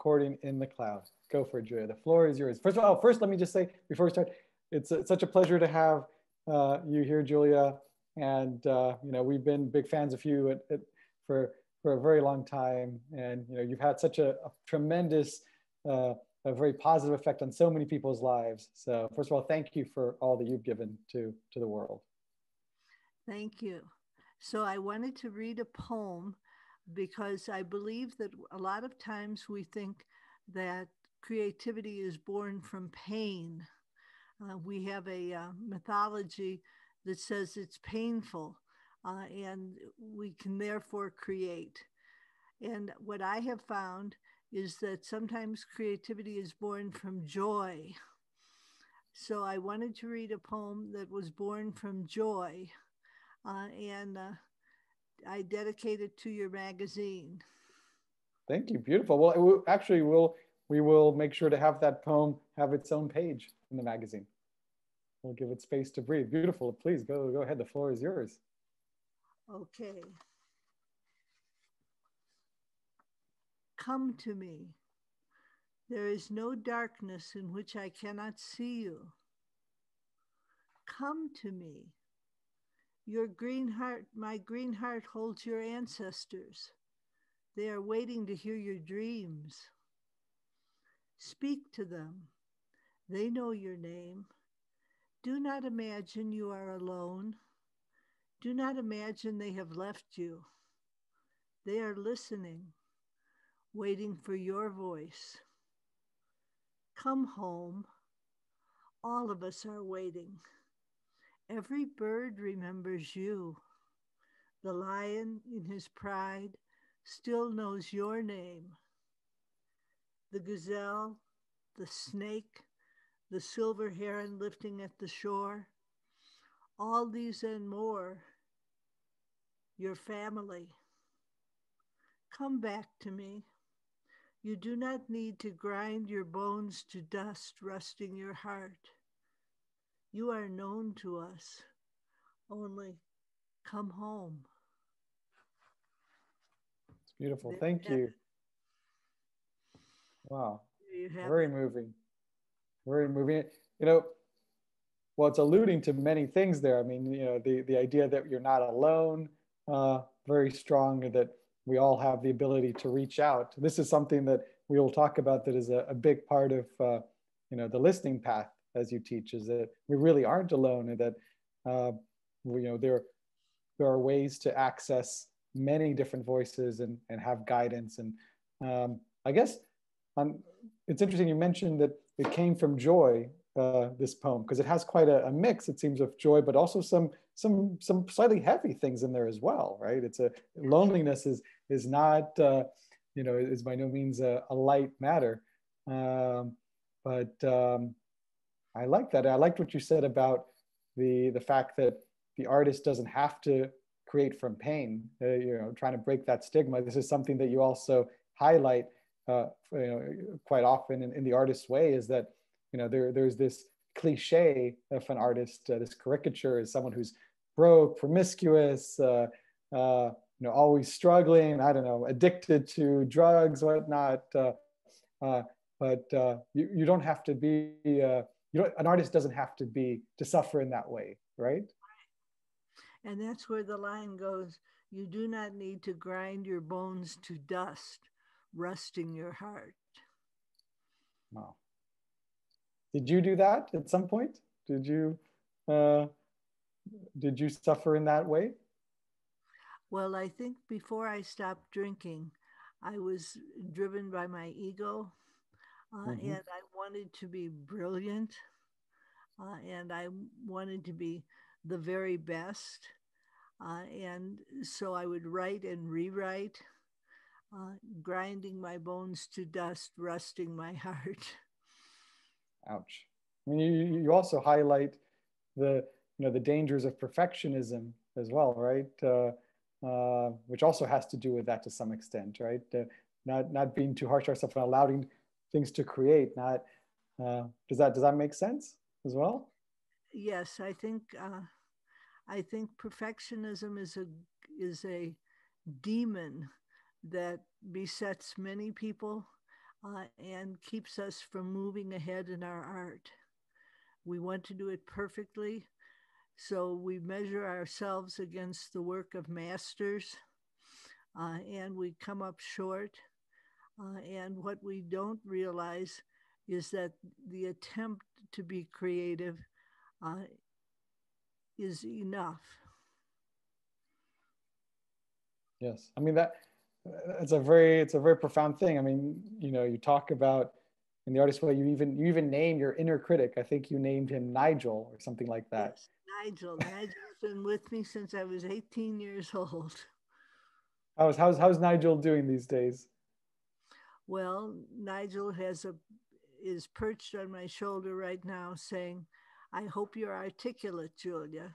recording in the cloud. Go for it, Julia. The floor is yours. First, let me just say before we start, it's such a pleasure to have you here, Julia. And we've been big fans of you for a very long time. And you've had such a tremendous, a very positive effect on so many people's lives. So first of all, thank you for all that you've given to the world. Thank you. So I wanted to read a poem because I believe that a lot of times we think that creativity is born from pain. We have a mythology that says it's painful and we can therefore create. And what I have found is that sometimes creativity is born from joy. So I wanted to read a poem that was born from joy. And I dedicate it to your magazine. Thank you. Beautiful. Well, actually, we will make sure to have that poem have its own page in the magazine. We'll give it space to breathe. Beautiful. Please go ahead. The floor is yours. Okay. Come to me. There is no darkness in which I cannot see you. Come to me. Your green heart, my green heart holds your ancestors. They are waiting to hear your dreams. Speak to them. They know your name. Do not imagine you are alone. Do not imagine they have left you. They are listening, waiting for your voice. Come home. All of us are waiting. Every bird remembers you. The lion, in his pride, still knows your name. The gazelle, the snake, the silver heron lifting at the shore, all these and more, your family. Come back to me. You do not need to grind your bones to dust, rusting your heart. You are known to us. Only come home. It's beautiful. Thank you. Wow. Very moving. Very moving. Well, it's alluding to many things there. I mean, the idea that you're not alone, very strong, that we all have the ability to reach out. This is something that we will talk about that is a big part of, the listening path as you teach, is that we really aren't alone, and that, there are ways to access many different voices and have guidance. And I guess it's interesting you mentioned that it came from joy, this poem, because it has quite a mix, it seems, of joy, but also some slightly heavy things in there as well, right? It's loneliness is not, is by no means a light matter. But I like that. I liked what you said about the fact that the artist doesn't have to create from pain, trying to break that stigma. This is something that you also highlight quite often in the artist's way, is that there's this cliche of an artist, this caricature, is someone who's broke, promiscuous, always struggling, I don't know, addicted to drugs, whatnot. But you don't have to be, an artist doesn't have to suffer in that way, right? And that's where the line goes, you do not need to grind your bones to dust, rusting your heart. Wow. Did you do that at some point? Did you suffer in that way? Well, I think before I stopped drinking, I was driven by my ego, and I wanted to be brilliant, and I wanted to be the very best. And so I would write and rewrite, grinding my bones to dust, rusting my heart. Ouch. I mean, you also highlight the dangers of perfectionism as well, right? Which also has to do with that to some extent, right? Not being too harsh on ourselves and allowing things to create. Not does that make sense as well? Yes, I think perfectionism is a demon that besets many people. and keeps us from moving ahead in our art. We want to do it perfectly, so we measure ourselves against the work of masters, and we come up short. And what we don't realize is that the attempt to be creative uh, is enough. Yes, I mean it's a very profound thing. I mean, you know, you talk about in the artist way, you even name your inner critic. I think you named him Nigel or something like that. Yes, Nigel. Nigel's been with me since I was 18 years old. How's Nigel doing these days? Well, Nigel is perched on my shoulder right now saying, I hope you're articulate, Julia.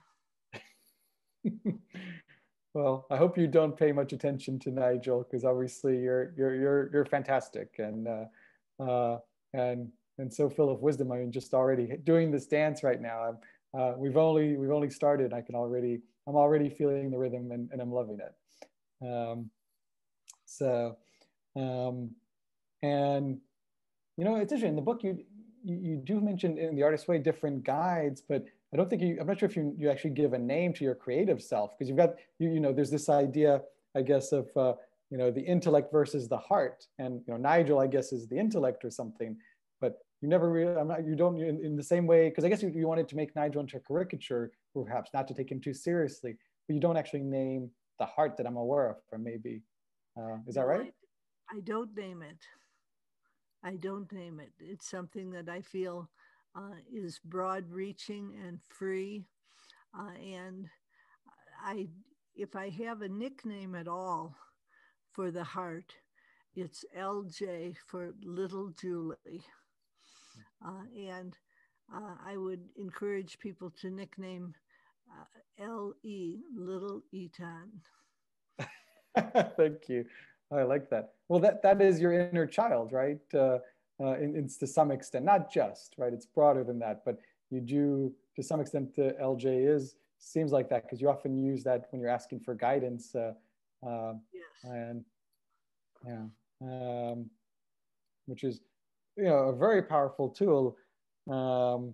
Well, I hope you don't pay much attention to Nigel because obviously you're fantastic uh, and so full of wisdom. I mean, just already doing this dance right now. We've only started. I'm already feeling the rhythm and I'm loving it. So um, and you know, it's interesting. In the book, you do mention in the artist's way different guides, but I don't think I'm not sure if you actually give a name to your creative self because you've got you know there's this idea I guess of you know the intellect versus the heart, and you know Nigel I guess is the intellect or something, but you never really you don't in the same way because I guess you wanted to make Nigel into a caricature perhaps not to take him too seriously, but you don't actually name the heart that I'm aware of, or maybe is that No, right? I don't name it. I don't name it. It's something that I feel is broad reaching and free. And I, if I have a nickname at all for the heart, it's LJ for Little Julie. And I would encourage people to nickname LE, Little Etan. Thank you. I like that. Well, that is your inner child, right? It's to some extent, not just, right? It's broader than that, but you do, to some extent, the LJ is seems like that because you often use that when you're asking for guidance, Yes. and yeah, um, which is, you know, a very powerful tool. Um,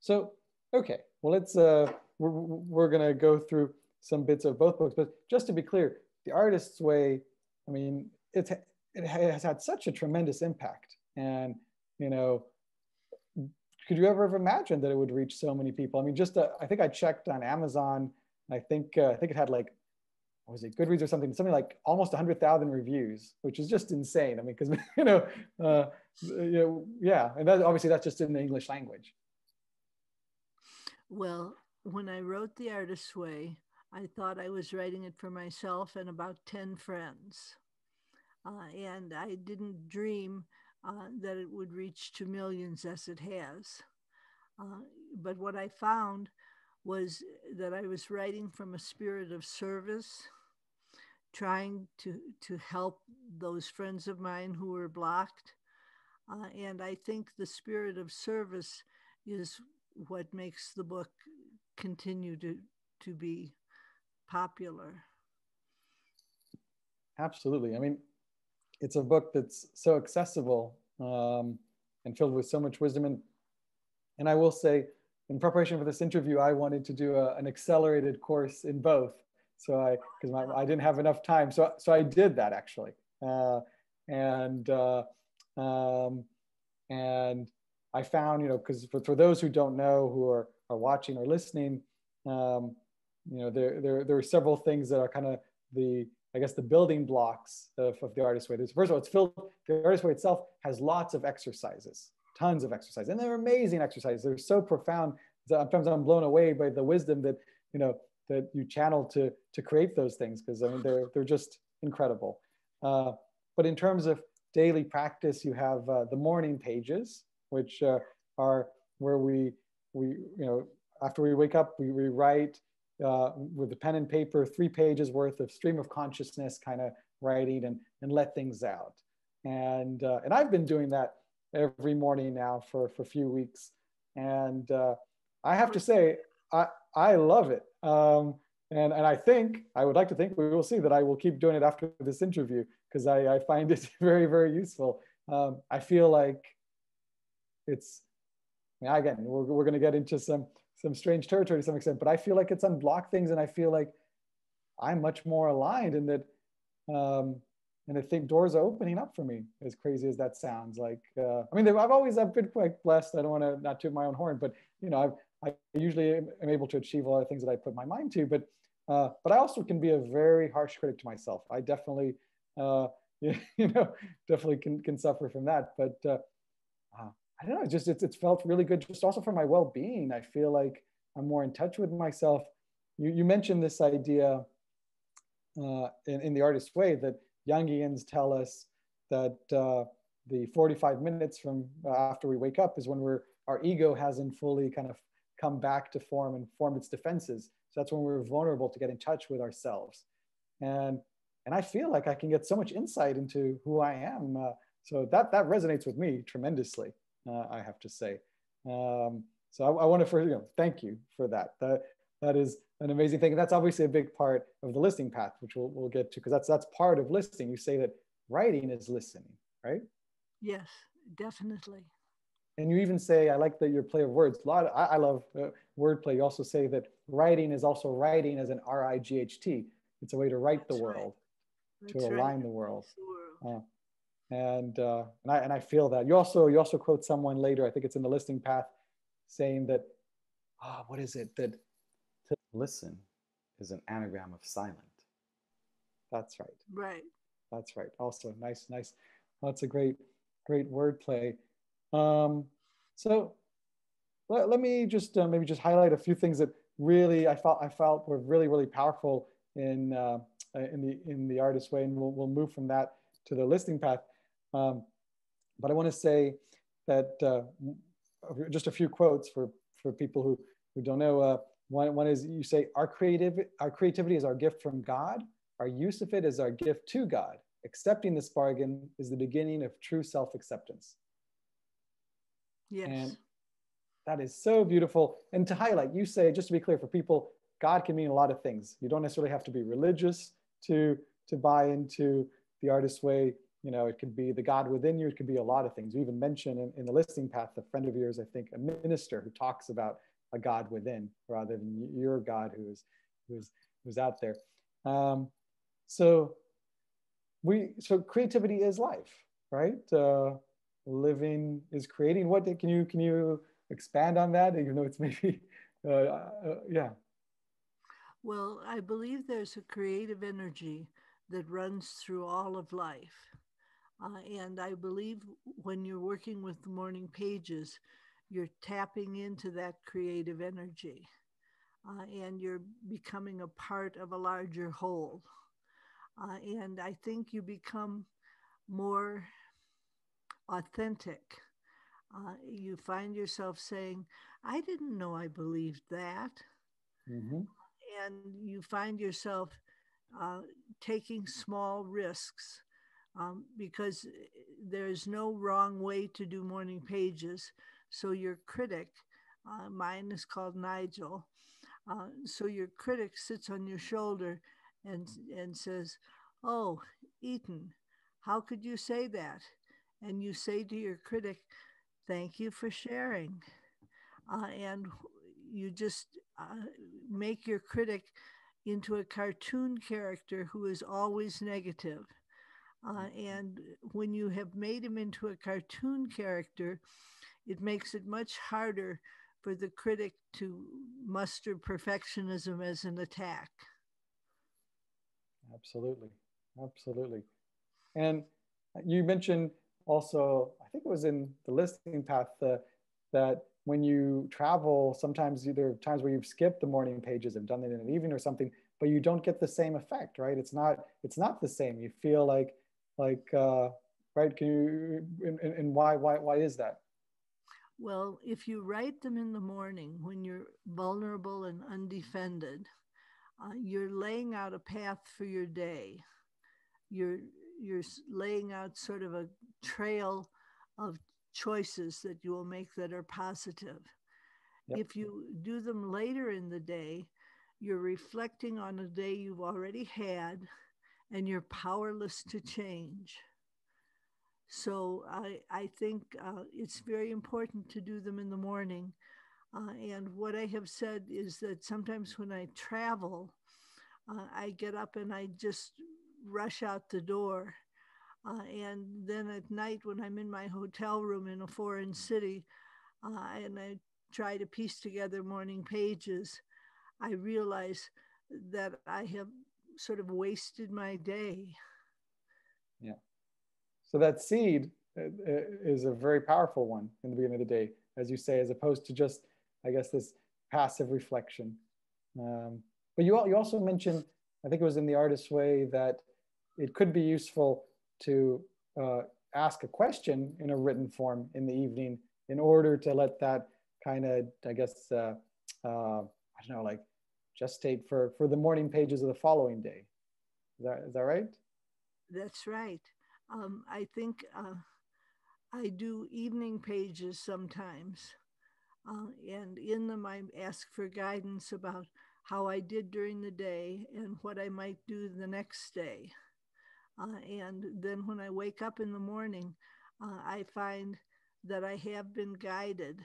so, okay, well, we're gonna go through some bits of both books, but just to be clear, The Artist's Way, I mean, it has had such a tremendous impact, and you know, could you ever have imagined that it would reach so many people? I mean, just I think I checked on Amazon. I think it had like what was it Goodreads or something like almost 100,000 reviews, which is just insane. I mean, because uh, you know, yeah, and that obviously that's just in the English language. Well, when I wrote The Artist's Way, I thought I was writing it for myself and about 10 friends. And I didn't dream that it would reach to millions as it has. Uh, but what I found was that I was writing from a spirit of service, trying to help those friends of mine who were blocked. And I think the spirit of service is what makes the book continue to be popular. Absolutely. I mean, it's a book that's so accessible and filled with so much wisdom. And I will say, in preparation for this interview, I wanted to do an accelerated course in both. So because I didn't have enough time, so I did that actually, and um, and I found, you know, because for those who don't know, who are watching or listening, um, you know, there are several things that are kind of the I guess the building blocks of the Artist's Way. First of all, it's filled. The Artist's Way itself has lots of exercises, tons of exercises, and they're amazing exercises. They're so profound. Sometimes I'm blown away by the wisdom that you know that you channel to create those things, because I mean they're just incredible. But in terms of daily practice, you have the morning pages, which are where we you know after we wake up we write with a pen and paper 3 pages worth of stream of consciousness kind of writing and let things out. And I've been doing that every morning now for a few weeks, and I have to say I love it. And I would like to think we will see that I will keep doing it after this interview because I find it very, very useful. I feel like it's, I mean, again, we're going to get into some strange territory to some extent, but I feel like it's unblocked things, and I feel like I'm much more aligned in that. And I think doors are opening up for me, as crazy as that sounds. Like, I mean, I've been quite blessed. I don't want to not toot my own horn, but you know, I usually am able to achieve a lot of things that I put my mind to. But I also can be a very harsh critic to myself. I definitely, you know, definitely can suffer from that. But I don't know. It's felt really good, just also for my well-being. I feel like I'm more in touch with myself. You mentioned this idea in the artist's way that Jungians tell us that the 45 minutes from after we wake up is when our ego hasn't fully kind of come back to form and formed its defenses. So that's when we're vulnerable to get in touch with ourselves. And I feel like I can get so much insight into who I am. So that resonates with me tremendously, I have to say. So I want to thank you for that. That is an amazing thing. And that's obviously a big part of the listening path, which we'll get to, because that's part of listening. You say that writing is listening, right? Yes, definitely. And you even say, I like that your play of words. I love wordplay. You also say that writing is also writing as an RIGHT. It's a way to write the That's right. world, to That's right. align the world. It's the world. And I feel that. You also quote someone later, I think it's in the listening path, saying that, what is it? That to listen is an anagram of silent. That's right. Right. That's right. Also, nice. That's a great wordplay. Um, so let me just maybe just highlight a few things that really I felt were really powerful in the artist way, and we'll move from that to the listening path. But I want to say that just a few quotes for people who don't know. One is, you say, our creativity is our gift from God. Our use of it is our gift to God. Accepting this bargain is the beginning of true self-acceptance. Yes. And that is so beautiful. And to highlight, you say, just to be clear for people, God can mean a lot of things. You don't necessarily have to be religious to buy into the artist's way. You know, it could be the God within you. It could be a lot of things. You even mention in the listening path, a friend of yours, I think, a minister who talks about a God within rather than your God who's out there. So creativity is life, right? Living is creating. What can you expand on that? Even though it's maybe, yeah. Well, I believe there's a creative energy that runs through all of life. And I believe when you're working with the morning pages, you're tapping into that creative energy and you're becoming a part of a larger whole. And I think you become more authentic. You find yourself saying, I didn't know I believed that. Mm-hmm. And you find yourself uh, taking small risks because there's no wrong way to do morning pages. So your critic, mine is called Nigel, so your critic sits on your shoulder and says, "Oh, Etan, how could you say that?" And you say to your critic, "Thank you for sharing." And you just make your critic into a cartoon character who is always negative. And when you have made him into a cartoon character, it makes it much harder for the critic to muster perfectionism as an attack. Absolutely. And you mentioned also, I think it was in the listening path, that when you travel, sometimes there are times where you've skipped the morning pages and done it in an evening or something, but you don't get the same effect, right? It's not the same. You feel like right? Can you and why is that? Well, if you write them in the morning when you're vulnerable and undefended, you're laying out a path for your day. You're you're laying out sort of a trail of choices that you will make that are positive. Yep. If you do them later in the day, you're reflecting on a day you've already had and you're powerless to change. So I think it's very important to do them in the morning. And what I have said is that sometimes when I travel, I get up and I just rush out the door. And then at night, when I'm in my hotel room in a foreign city, and I try to piece together morning pages, I realize that I have sort of wasted my day. Yeah. So that seed is a very powerful one in the beginning of the day, as you say, as opposed to just, I guess, this passive reflection. But you also mentioned, I think it was in the Artist's Way, that it could be useful to ask a question in a written form in the evening in order to let that kind of, I guess, I don't know, like gestate for the morning pages of the following day. Is that right? That's right. I think I do evening pages sometimes. And in them, I ask for guidance about how I did during the day and what I might do the next day. And then when I wake up in the morning, I find that I have been guided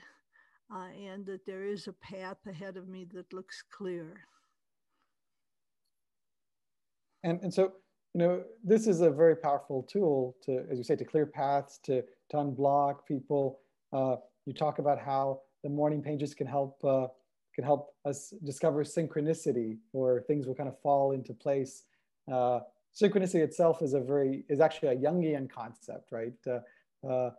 and that there is a path ahead of me that looks clear. And so, this is a very powerful tool to, as you say, to clear paths, to unblock people. You talk about how the morning pages can help us discover synchronicity, or things will kind of fall into place. uh, Synchronicity itself is actually a Jungian concept, right? Uh,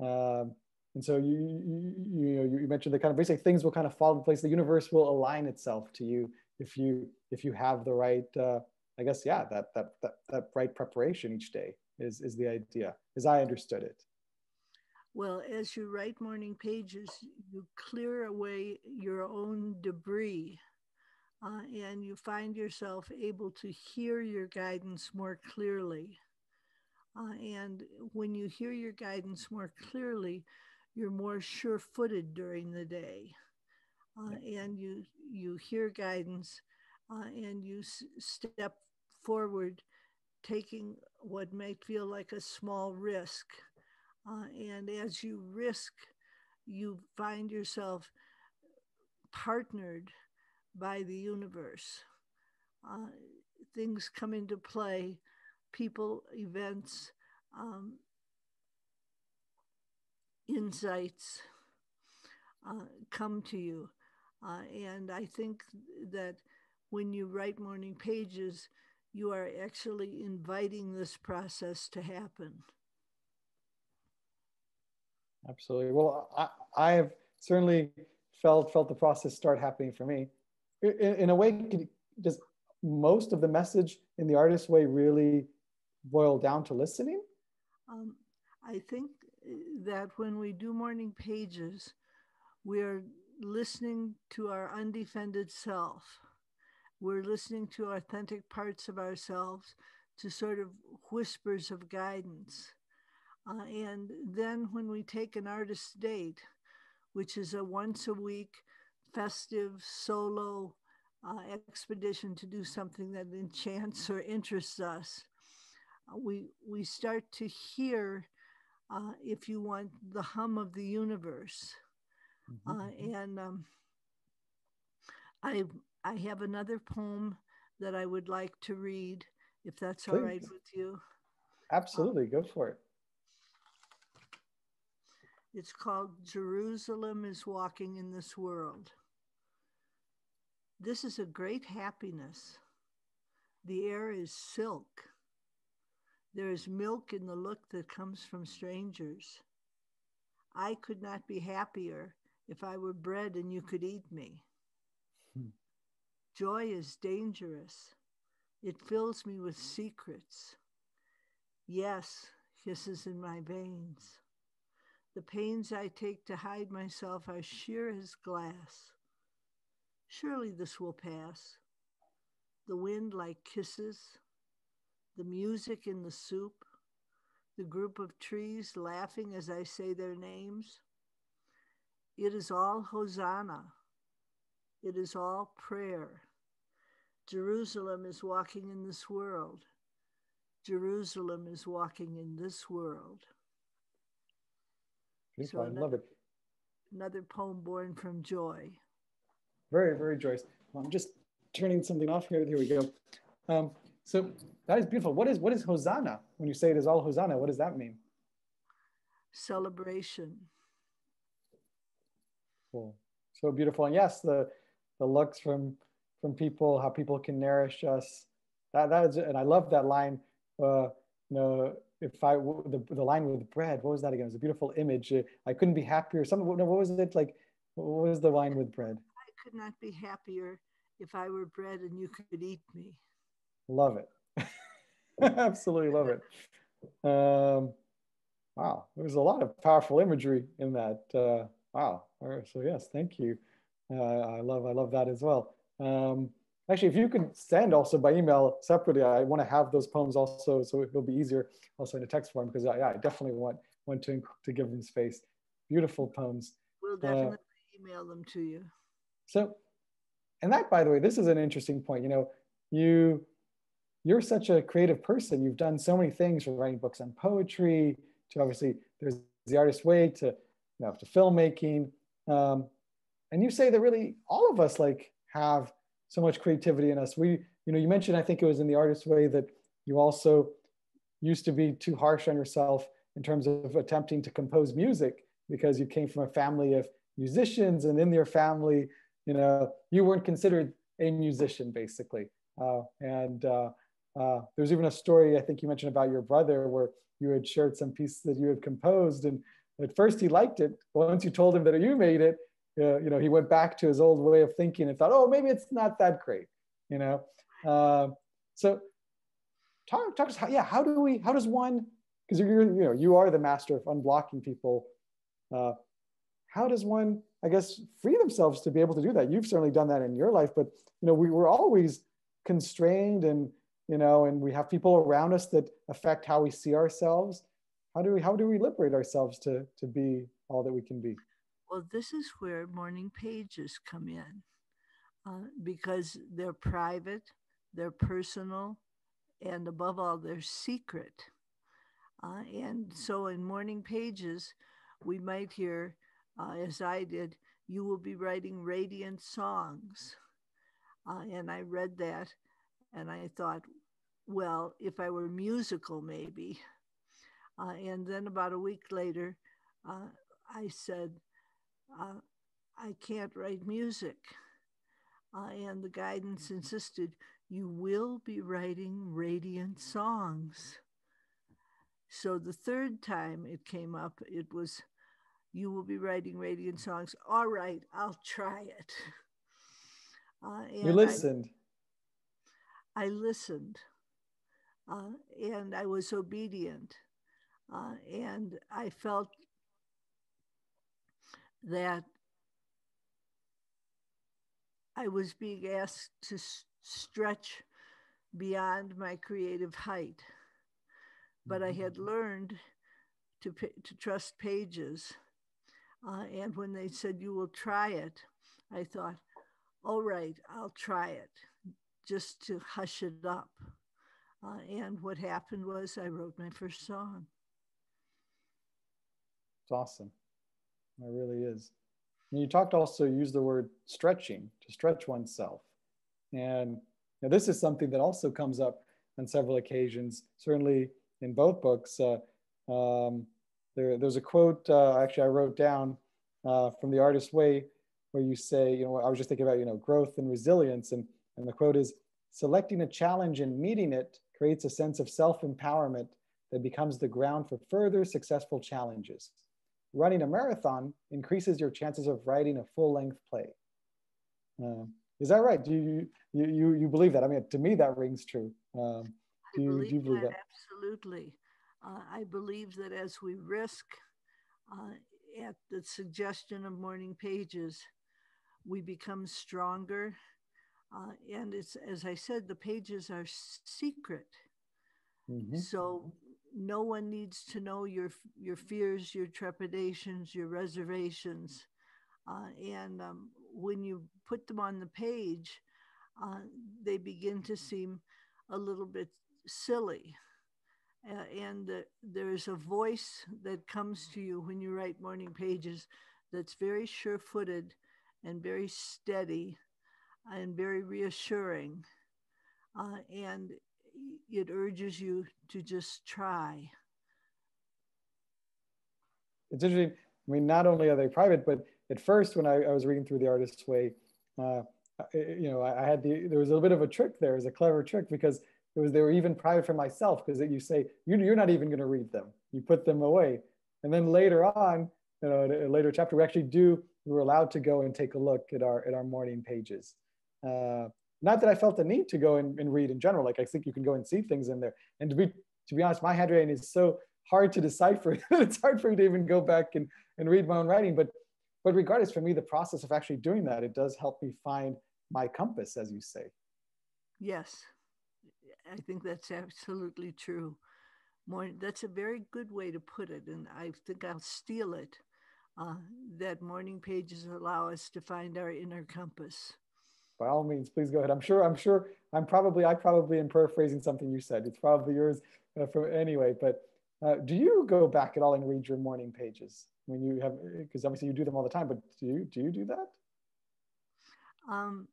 um, and so you mentioned that kind of basically things will kind of fall in place. The universe will align itself to you if you have the right, I guess, yeah, that right preparation each day is the idea, as I understood it. Well, as you write morning pages, you clear away your own debris and you find yourself able to hear your guidance more clearly. And when you hear your guidance more clearly, you're more sure-footed during the day, Yeah. and you hear guidance, and you step forward, taking what might feel like a small risk. And as you risk, you find yourself partnered by the universe. Uh, Things come into play, people, events, um, insights come to you. And I think that when you write morning pages, you are actually inviting this process to happen. Absolutely. Well, I have certainly felt the process start happening for me. In a way, does most of the message in the Artist's Way really boil down to listening? Um, I think that when we do morning pages, we're listening to our undefended self. We're listening to authentic parts of ourselves, to sort of whispers of guidance. And then when we take an artist's date, which is a once a week festive solo expedition to do something that enchants or interests us, we start to hear, if you want, the hum of the universe. Mm-hmm. And I I have another poem that I would like to read, if that's all right Please. with you. Um, Absolutely. Go for it. it's called Jerusalem is Walking in This World. This is a great happiness. The air is silk. There is milk in the look that comes from strangers. I could not be happier if I were bread and you could eat me. Hmm. Joy is dangerous. It fills me with secrets. Yes, hisses in my veins. The pains I take to hide myself are sheer as glass. Surely this will pass. The wind like kisses, the music in the soup, the group of trees laughing as I say their names. It is all Hosanna. It is all prayer. Jerusalem is walking in this world. Jerusalem is walking in this world. Beautiful. So I love it. another poem born from joy. Very, very joyous. Well, I'm just turning something off here. Here we go. So that is beautiful. What is Hosanna? When you say it is all Hosanna, what does that mean? Celebration. Cool. So beautiful. And yes, the looks from people, how people can nourish us. That is, and I love that line. If the line with bread, what was that again? It was a beautiful image. I couldn't be happier. Something. What was it like? What was the line with bread? I could not be happier if I were bread and you could eat me. Love it. Absolutely love it. Wow, there's a lot of powerful imagery in that. Wow. All right, so yes, thank you. I love that as well. Actually, if you could send also by email separately, I want to have those poems also, so it'll be easier also in a text form, because I definitely want to give them space. Beautiful poems. We'll definitely email them to you. So, and that, by the way, this is an interesting point. You're such a creative person. You've done so many things, from writing books on poetry to, obviously, there's the artist's way, to to filmmaking, and you say that really all of us have so much creativity in us. You mentioned, I think it was in the artist's way, that you also used to be too harsh on yourself in terms of attempting to compose music, because you came from a family of musicians, and in your family, you weren't considered a musician, basically. There's even a story, I think you mentioned, about your brother, where you had shared some piece that you had composed, and at first he liked it. But once you told him that you made it, he went back to his old way of thinking and thought, oh, maybe it's not that great. So talk us, how does one, because you are the master of unblocking people. How does one, I guess, free themselves to be able to do that? You've certainly done that in your life, but we were always constrained, and and we have people around us that affect how we see ourselves. How do we liberate ourselves to be all that we can be? Well, this is where morning pages come in, because they're private, they're personal, and above all, they're secret. And so in morning pages, we might hear, as I did, you will be writing radiant songs. And I read that and I thought, well, if I were musical, maybe. And then about a week later, I said, uh, I can't write music. And the guidance insisted, you will be writing radiant songs. So the third time it came up, it was, you will be writing radiant songs. All right, I'll try it. You listened. I listened, and I was obedient. And I felt that I was being asked to stretch beyond my creative height. But I had learned to trust pages. And when they said, you will try it, I thought, all right, I'll try it, just to hush it up. And what happened was I wrote my first song. It's awesome. It really is. And you talked also, use the word stretching, to stretch oneself. And this is something that also comes up on several occasions, certainly in both books. There's a quote, actually, I wrote down from The Artist's Way, where you say, I was just thinking about, growth and resilience. And the quote is, selecting a challenge and meeting it creates a sense of self-empowerment that becomes the ground for further successful challenges. Running a marathon increases your chances of writing a full-length play. Is that right? Do you believe that? I mean, to me, that rings true. Do you believe that? Absolutely. I believe that as we risk, at the suggestion of morning pages, we become stronger. And it's, as I said, the pages are secret. Mm-hmm. So no one needs to know your fears, your trepidations, your reservations. And when you put them on the page, they begin to seem a little bit silly. And there's a voice that comes to you when you write morning pages that's very sure footed and very steady and very reassuring. And it urges you to just try. It's interesting. I mean, not only are they private, but at first, when I was reading through The Artist's Way, uh, I had there was a little bit of a trick there. It was a clever trick because they were even private for myself because you say you're not even going to read them. You put them away, and then later on, in a later chapter, we were allowed to go and take a look at our morning pages. Not that I felt the need to go and read in general. Like I think you can go and see things in there. And to be honest, my handwriting is so hard to decipher. It's hard for me to even go back and read my own writing. But regardless, for me, the process of actually doing that, it does help me find my compass, as you say. Yes, I think that's absolutely true. That's a very good way to put it, and I think I'll steal it. Uh, that morning pages allow us to find our inner compass. By all means, please go ahead. I probably am paraphrasing something you said. It's probably yours anyway. But do you go back at all and read your morning pages when you have? Because obviously you do them all the time. But do you do that? Um,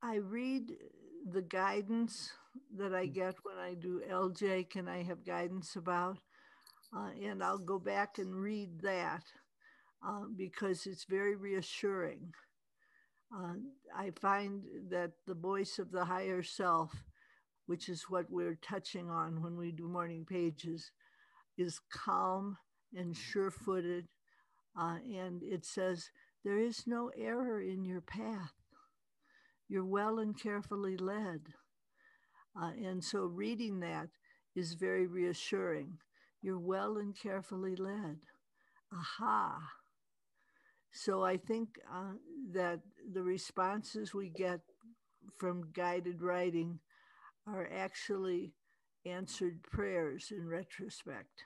I read the guidance that I get when I do LJ. Can I have guidance about? And I'll go back and read that because it's very reassuring. Uh, I find that the voice of the higher self, which is what we're touching on when we do morning pages, is calm and sure footed. And it says, there is no error in your path. You're well and carefully led. And so reading that is very reassuring. You're well and carefully led. Aha. So I think that the responses we get from guided writing are actually answered prayers in retrospect.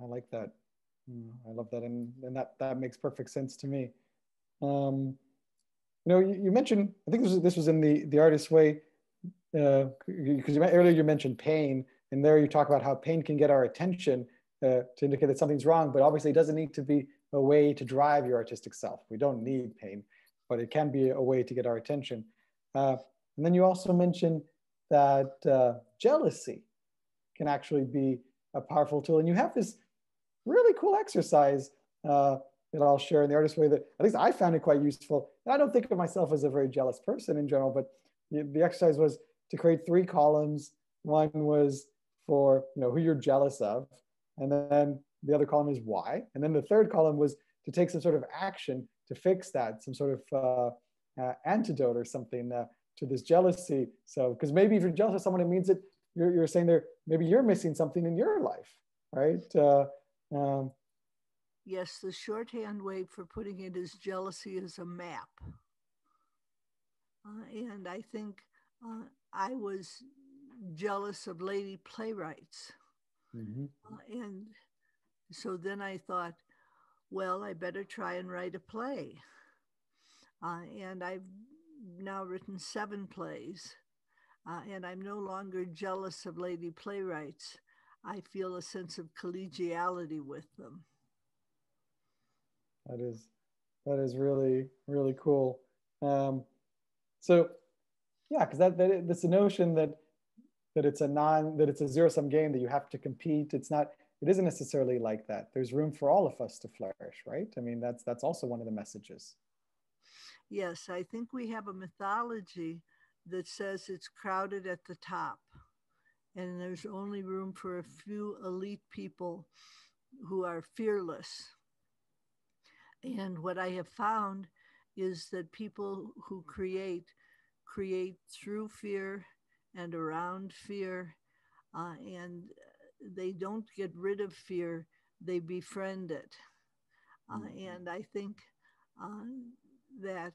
I like that. I love that, and that makes perfect sense to me. You mentioned, I think this was in the Artist's Way, because earlier you mentioned pain, and there you talk about how pain can get our attention to indicate that something's wrong, but obviously it doesn't need to be a way to drive your artistic self. We don't need pain, but it can be a way to get our attention. And then you also mentioned that jealousy can actually be a powerful tool. And you have this really cool exercise that I'll share in The Artist's Way that at least I found it quite useful. And I don't think of myself as a very jealous person in general, but the exercise was to create 3 columns. One was for who you're jealous of, and then the other column is why, and then the third column was to take some sort of action to fix that, some sort of antidote or something to this jealousy. So, because maybe if you're jealous of someone, it means that you're saying maybe you're missing something in your life, right? Yes, the shorthand way for putting it is jealousy is a map. And I think I was jealous of lady playwrights. Mm-hmm. And so then I thought, well, I better try and write a play. And I've now written 7 plays. And I'm no longer jealous of lady playwrights. I feel a sense of collegiality with them. That is really, really cool. So yeah, because that's the notion that it's a zero-sum game, that you have to compete. It isn't necessarily like that. There's room for all of us to flourish, right? I mean, that's also one of the messages. Yes, I think we have a mythology that says it's crowded at the top and there's only room for a few elite people who are fearless. And what I have found is that people who create through fear and around fear, and they don't get rid of fear, they befriend it. And I think that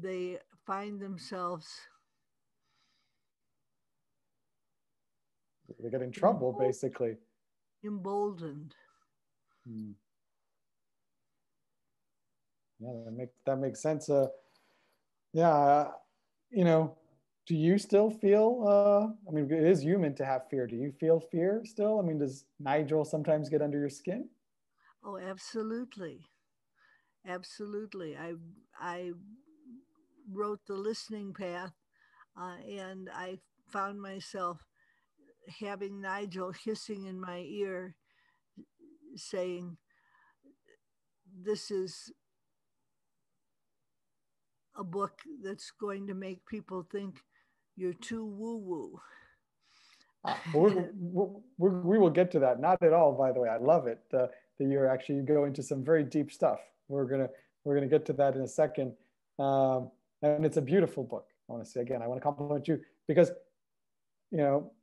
they find themselves, they get in trouble, basically. Emboldened. Yeah, that makes sense. Yeah, Do you still feel, I mean, it is human to have fear. Do you feel fear still? I mean, does Nigel sometimes get under your skin? Oh, absolutely. Absolutely. I wrote the listening path, and I found myself having Nigel hissing in my ear, saying, "This is a book that's going to make people think you're too woo woo." We will get to that. Not at all, by the way. I love it that you're actually go into some very deep stuff. We're gonna get to that in a second, and it's a beautiful book. I want to say again, I want to compliment you because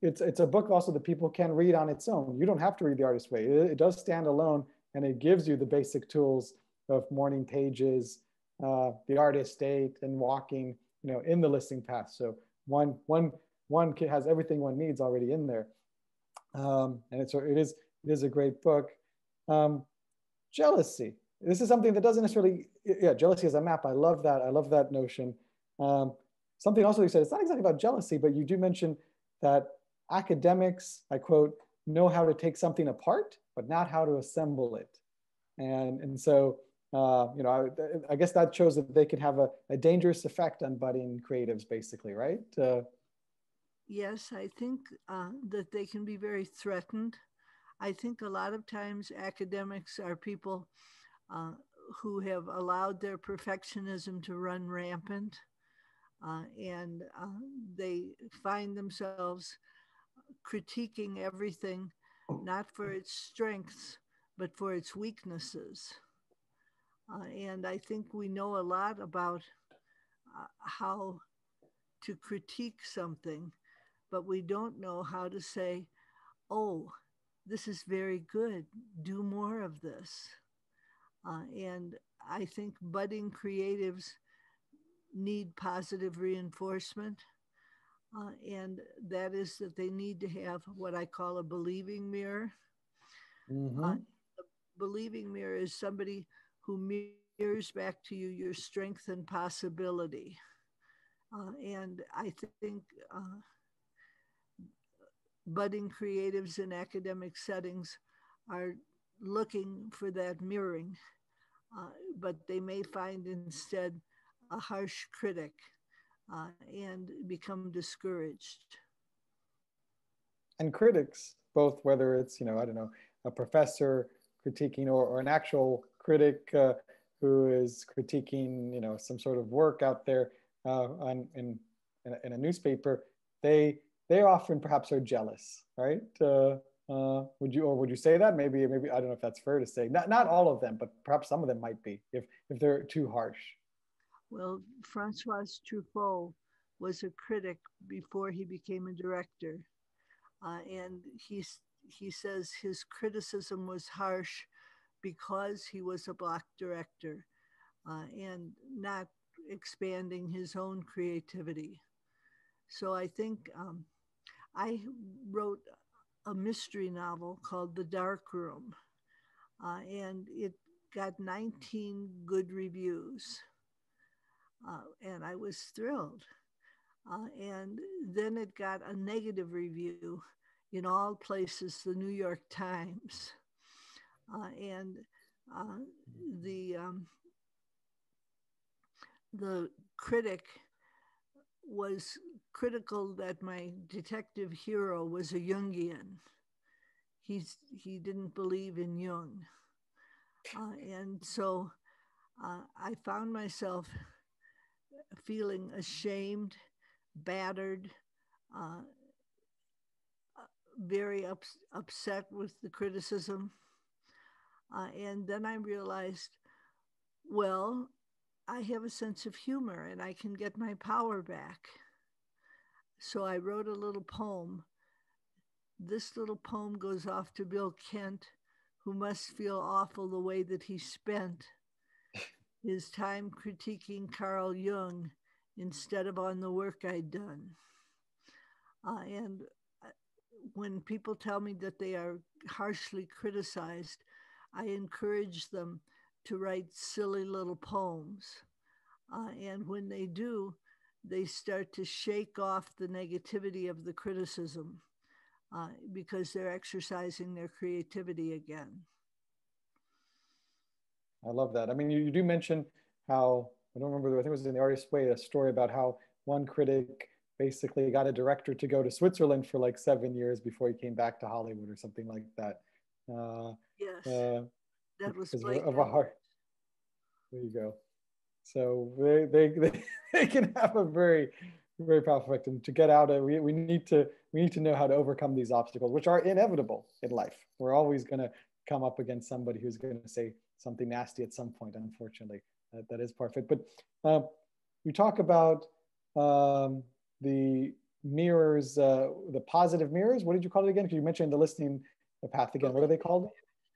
it's a book also that people can read on its own. You don't have to read The Artist's Way. It does stand alone, and it gives you the basic tools of morning pages, the artist state, and walking, in the listening path. So one kid has everything one needs already in there, and it is a great book. Um, Jealousy. This is something that doesn't necessarily, yeah, jealousy as a map. I love that. I love that notion. Um, Something also you said, it's not exactly about jealousy, but you do mention that academics, I quote, know how to take something apart, but not how to assemble it. And so, I guess that shows that they can have a dangerous effect on budding creatives, basically, right? Yes, I think that they can be very threatened. I think a lot of times academics are people uh, who have allowed their perfectionism to run rampant, and they find themselves critiquing everything not for its strengths, but for its weaknesses. And I think we know a lot about how to critique something, but we don't know how to say, oh, this is very good. Do more of this. And I think budding creatives need positive reinforcement. And that is that they need to have what I call a believing mirror. Uh, Mm-hmm. a believing mirror is somebody who mirrors back to you your strength and possibility. And I think budding creatives in academic settings are looking for that mirroring, but they may find instead a harsh critic and become discouraged. And critics, both whether it's, I don't know, a professor critiquing or an actual critic who is critiquing, some sort of work out there in a newspaper, they often perhaps are jealous, right? Would you say that? Maybe I don't know if that's fair to say. Not all of them, but perhaps some of them might be if they're too harsh. Well, Francois Truffaut was a critic before he became a director, and he says his criticism was harsh because he was a black director and not expanding his own creativity. So I think I wrote a mystery novel called The Dark Room, and it got 19 good reviews, and I was thrilled. And then it got a negative review in all places, the New York Times. And uh, the, um, the critic was critical that my detective hero was a Jungian. He didn't believe in Jung. And so I found myself feeling ashamed, battered, uh, very upset with the criticism. And then I realized, well, I have a sense of humor and I can get my power back. So I wrote a little poem. This little poem goes off to Bill Kent, who must feel awful the way that he spent his time critiquing Carl Jung instead of on the work I'd done. And when people tell me that they are harshly criticized, I encourage them to write silly little poems. And when they do, they start to shake off the negativity of the criticism because they're exercising their creativity again. I love that. I mean, you do mention how, I don't remember, I think it was in The Artist's Way, a story about how one critic basically got a director to go to Switzerland for like 7 years before he came back to Hollywood or something like that. Yes, Uh, that was because Blake of a Edwards. heart. There you go. So they can have a very, very powerful effect. And to get out of, we need to know how to overcome these obstacles, which are inevitable in life. We're always going to come up against somebody who's going to say something nasty at some point, unfortunately. That is part of it. But you talk about the mirrors, the positive mirrors. What did you call it again? Because you mentioned the listening path again. What are they called?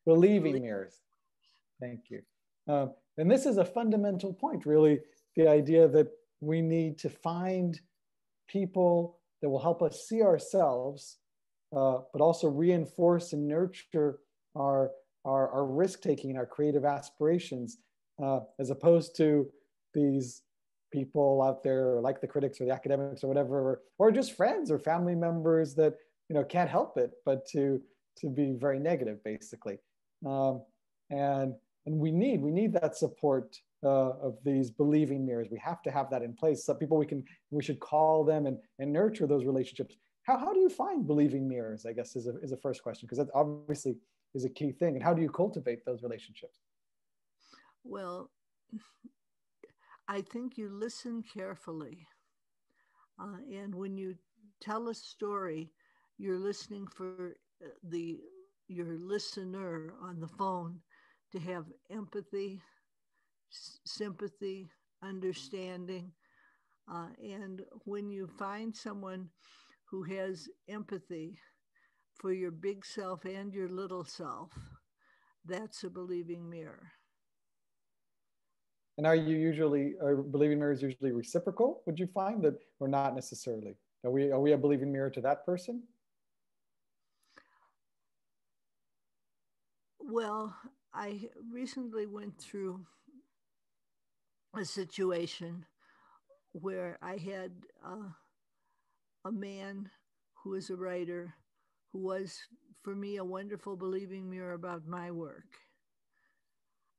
Believing mirrors. Thank you. And this is a fundamental point, really, the idea that we need to find people that will help us see ourselves, but also reinforce and nurture our risk-taking, our creative aspirations, as opposed to these people out there like the critics or the academics or whatever, or just friends or family members that can't help it but to be very negative, basically. And we need that support of these believing mirrors. We have to have that in place. Some people we should call them and nurture those relationships. How do you find believing mirrors, I guess, is a first question, because that obviously is a key thing. And how do you cultivate those relationships? Well, I think you listen carefully. And when you tell a story, you're listening for your listener on the phone to have empathy, sympathy, understanding. And when you find someone who has empathy for your big self and your little self, that's a believing mirror. And are believing mirrors usually reciprocal? Would you find that, or not necessarily? Are we a believing mirror to that person? Well, I recently went through a situation where I had a man who is a writer who was, for me, a wonderful believing mirror about my work.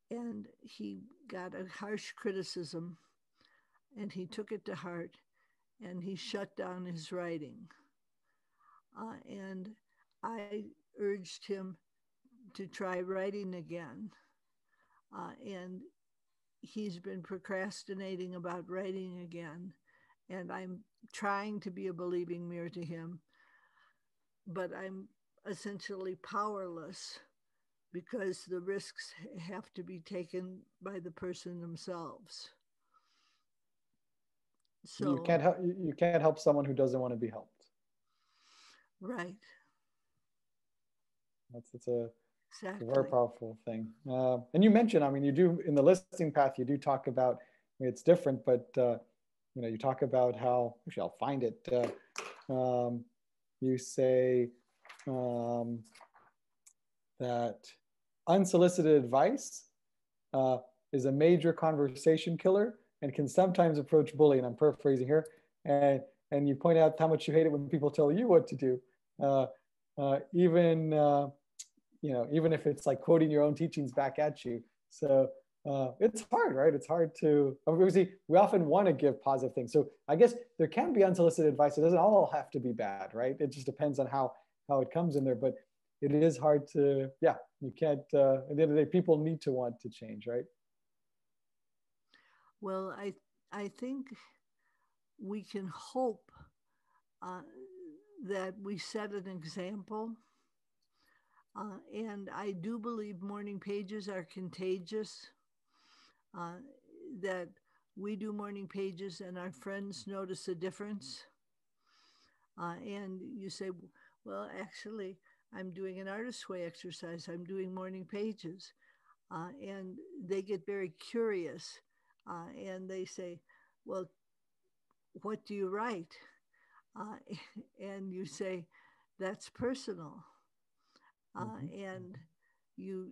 And he got a harsh criticism and he took it to heart and he shut down his writing. And I urged him to try writing again. And he's been procrastinating about writing again. And I'm trying to be a believing mirror to him, but I'm essentially powerless because the risks have to be taken by the person themselves. You So, can't help someone who doesn't want to be helped. right. It's a very Exactly. powerful thing. And you mentioned, I mean, you do in the listing path, you do talk about, I mean, it's different, but you talk about how, actually, I'll find it. You say um, that unsolicited advice is a major conversation killer and can sometimes approach bullying. I'm paraphrasing here. And you point out how much you hate it when people tell you what to do. Even if it's like quoting your own teachings back at you. So it's hard, right? It's hard to, obviously, we often want to give positive things. So I guess there can be unsolicited advice. It doesn't all have to be bad, right? It just depends on how it comes in there. But it is hard to, yeah, you can't, at the end of the day, people need to want to change, right? Well, I think we can hope uh, that we set an example. And I do believe morning pages are contagious, uh, that we do morning pages and our friends notice a difference. And you say, well, actually, I'm doing an artist's way exercise, I'm doing morning pages. And they get very curious and they say, well, what do you write? Uh, and you say, that's personal. And you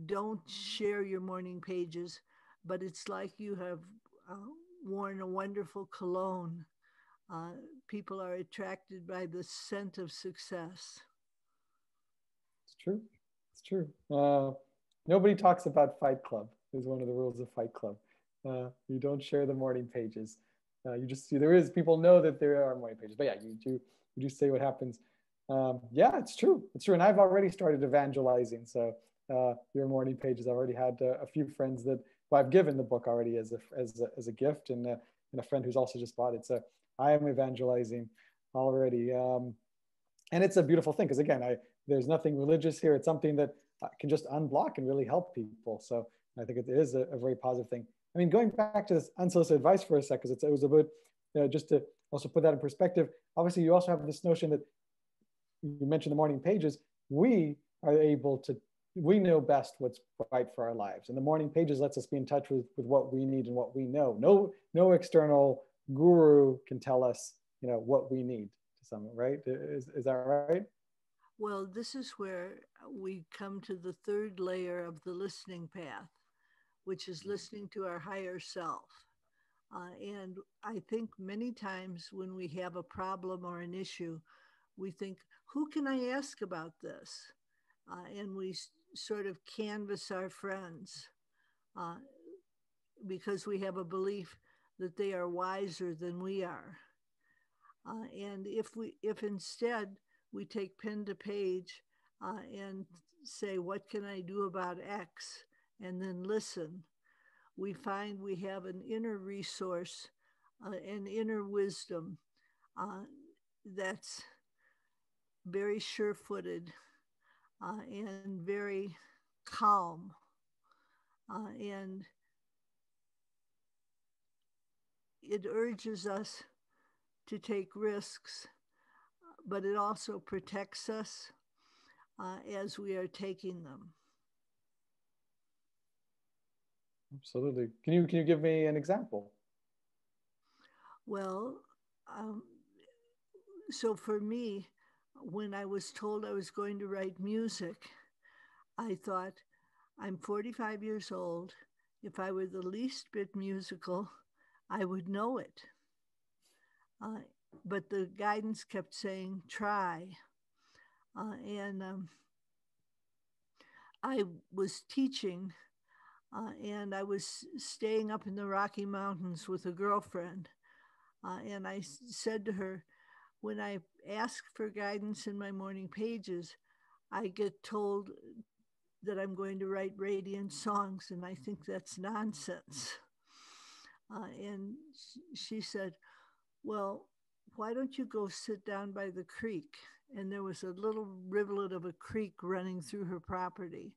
don't share your morning pages, but it's like you have worn a wonderful cologne. Uh, People are attracted by the scent of success. It's true. It's true. Nobody talks about Fight Club is one of the rules of Fight Club. You don't share the morning pages. You just see there is people know that there are morning pages, but yeah, you do say what happens. Yeah, it's true. It's true, and I've already started evangelizing. So your morning pages, I already had a few friends that I've given the book already as a gift, and a friend who's also just bought it. So I am evangelizing already. And it's a beautiful thing because again, there's nothing religious here. It's something that can just unblock and really help people. So I think it is a very positive thing. I mean, going back to this unsolicited advice for a sec, because it was about just to also put that in perspective. Obviously, you also have this notion that you mentioned the morning pages. We are able to, we know best what's right for our lives, and the morning pages lets us be in touch with what we need and what we know. No external guru can tell us, what we need to some, right? Is that right? Well, this is where we come to the third layer of the listening path, which is listening to our higher self. And I think many times when we have a problem or an issue, we think, who can I ask about this? And we sort of canvass our friends uh, because we have a belief that they are wiser than we are. And if instead we take pen to page and say, what can I do about X? And then listen, we find we have an inner resource, an inner wisdom uh, that's very sure footed and very calm. And it urges us to take risks, but it also protects us as we are taking them. Absolutely. Can you give me an example? Well, um, so for me, when I was told I was going to write music, I thought, I'm 45 years old. If I were the least bit musical, I would know it. Uh, but the guidance kept saying, try. And I was teaching and I was staying up in the Rocky Mountains with a girlfriend. And I said to her, when I ask for guidance in my morning pages, I get told that I'm going to write radiant songs, and I think that's nonsense. And she said, well, why don't you go sit down by the creek? And there was a little rivulet of a creek running through her property.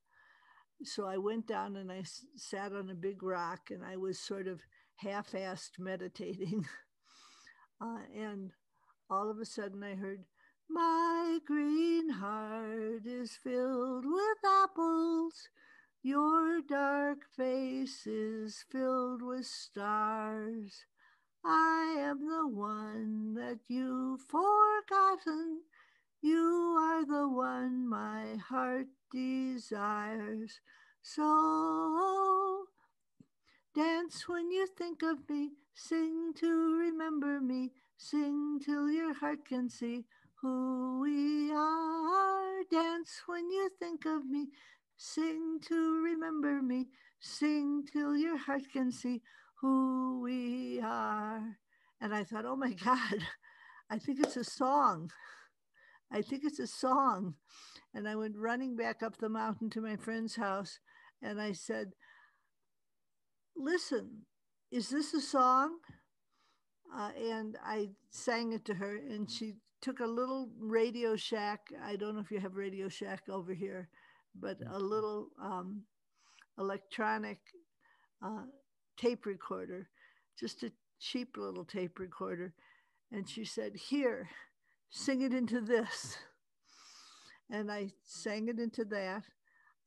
So I went down and I sat on a big rock and I was sort of half-assed meditating. And all of a sudden I heard, my green heart is filled with apples. Your dark face is filled with stars. I am the one that you've forgotten. You are the one my heart desires. So dance when you think of me, sing to remember me, sing till your heart can see who we are. Dance when you think of me, sing to remember me, sing till your heart can see who we are. And I thought, oh my God, I think it's a song. I think it's a song. And I went running back up the mountain to my friend's house and I said, listen, is this a song? And I sang it to her, and she took a little Radio Shack. I don't know if you have Radio Shack over here, but a little electronic uh, tape recorder, just a cheap little tape recorder. And she said, here, sing it into this. And I sang it into that.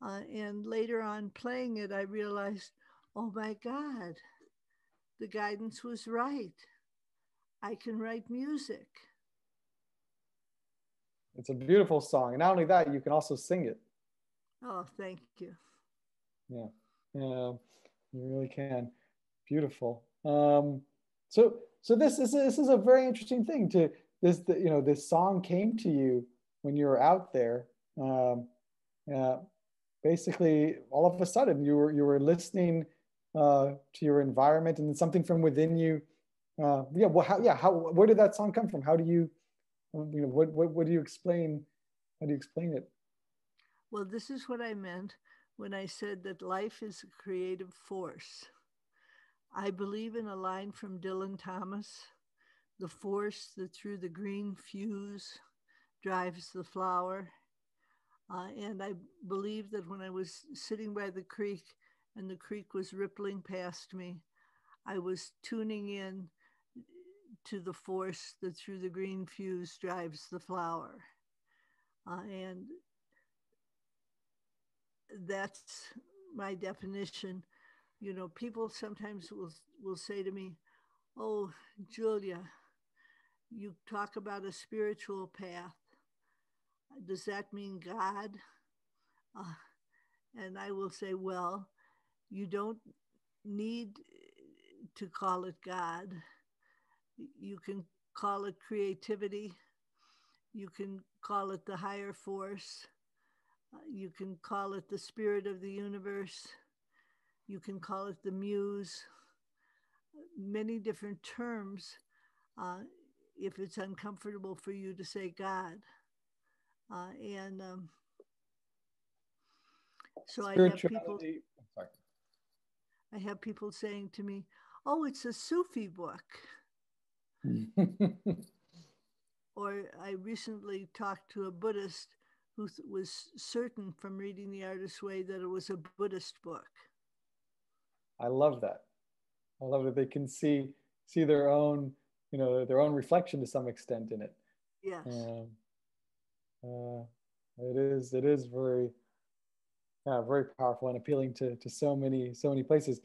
And later on, playing it, I realized, oh my God, the guidance was right. I can write music. It's a beautiful song, and not only that, you can also sing it. Oh, thank you. Yeah, yeah, you really can. Beautiful. So this is a very interesting thing to this song came to you when you were out there. Um, uh, Basically, all of a sudden you were listening to your environment, and something from within you. Yeah. Well, how where did that song come from? How do what do you explain? How do you explain it? Well, this is what I meant when I said that life is a creative force. I believe in a line from Dylan Thomas: the force that through the green fuse drives the flower. And I believe that when I was sitting by the creek and the creek was rippling past me, I was tuning in to the force that through the green fuse drives the flower. And that's my definition. You know, people sometimes will say to me, "Oh, Julia, you talk about a spiritual path. Does that mean God?" Uh, and I will say, "Well, you don't need to call it God. You can call it creativity. You can call it the higher force. You can call it the spirit of the universe. You can call it the muse. Many different terms uh, if it's uncomfortable for you to say God." And so Spirituality. Sorry. I have people saying to me, "Oh, it's a Sufi book." Or I recently talked to a Buddhist who was certain from reading The Artist's Way that it was a Buddhist book. I love that. I love that they can see their own, their own reflection to some extent in it. Yes. Um, uh, it is very, yeah, very powerful and appealing to so many places.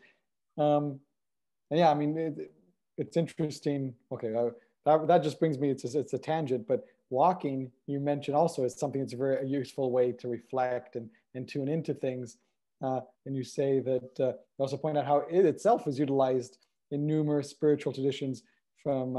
Um, and yeah, I mean, it's interesting. Okay, that just brings me. It's a tangent, but walking you mentioned also is something that's a very useful way to reflect and tune into things. And you say that you also point out how it itself is utilized in numerous spiritual traditions, from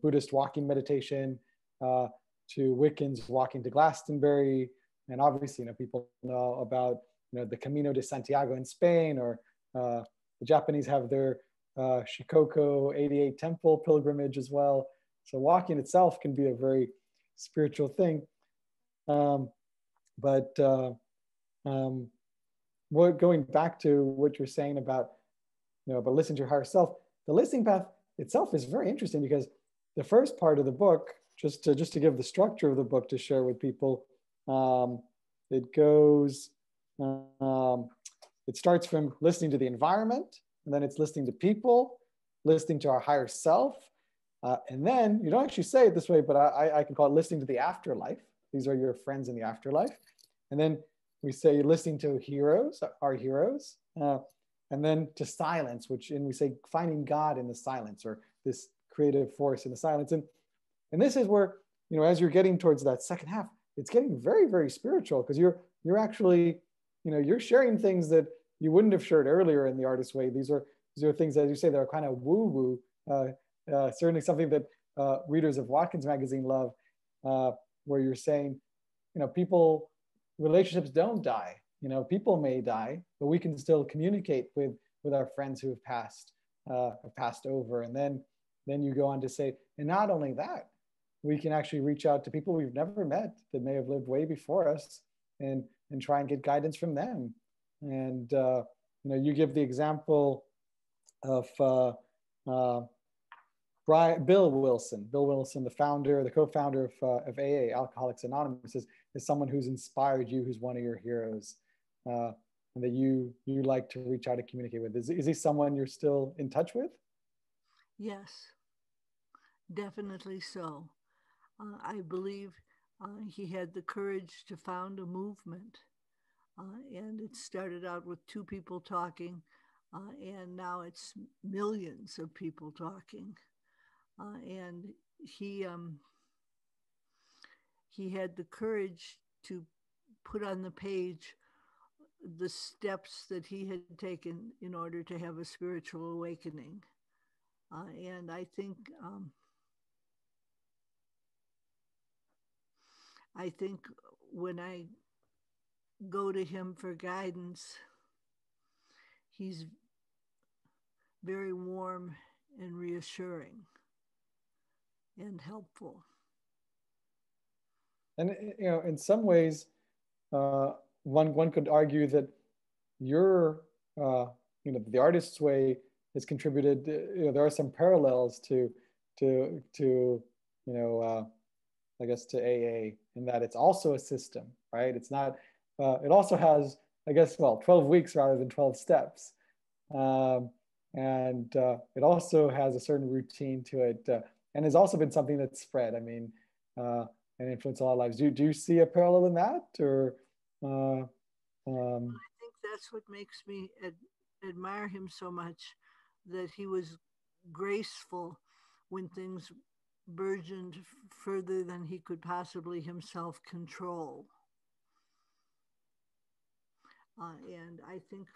Buddhist walking meditation uh, to Wiccans walking to Glastonbury, and obviously people know about the Camino de Santiago in Spain, or the Japanese have their Shikoku 88 temple pilgrimage as well. So walking itself can be a very spiritual thing. But going back to what you're saying about listening to your higher self, the listening path itself is very interesting, because the first part of the book, just to give the structure of the book to share with people, it goes, um, it starts from listening to the environment, and then it's listening to people, listening to our higher self. And then you don't actually say it this way, but I can call it listening to the afterlife. These are your friends in the afterlife. And then we say listening to heroes, our heroes. And then to silence, and we say finding God in the silence, or this creative force in the silence. And this is where, as you're getting towards that second half, it's getting very, very spiritual, because you're actually, you're sharing things that you wouldn't have shared earlier in the Artist's Way. These are things, as you say, that are kind of woo-woo. Certainly something that readers of Watkins magazine love, where you're saying, people, relationships don't die. People may die, but we can still communicate with our friends who have passed over. And then you go on to say, and not only that, we can actually reach out to people we've never met that may have lived way before us, and try and get guidance from them. And you give the example of Bill Wilson, the co-founder of AA, Alcoholics Anonymous, is someone who's inspired you, who's one of your heroes, and that you like to reach out and communicate with. Is he someone you're still in touch with? Yes, definitely so. I believe he had the courage to found a movement. And it started out with two people talking, and now it's millions of people talking. And he he had the courage to put on the page the steps that he had taken in order to have a spiritual awakening. And I think when I go to him for guidance, he's very warm and reassuring and helpful. And in some ways, one could argue that your the artist's way has contributed. There are some parallels to I guess to AA, in that it's also a system, right? It's not. It also has, I guess, 12 weeks rather than 12 steps, and it also has a certain routine to it, and has also been something that's spread. I mean, and influenced a lot of lives. Do you see a parallel in that, or? I think that's what makes me admire him so much, that he was graceful when things burgeoned further than he could possibly himself control. And I think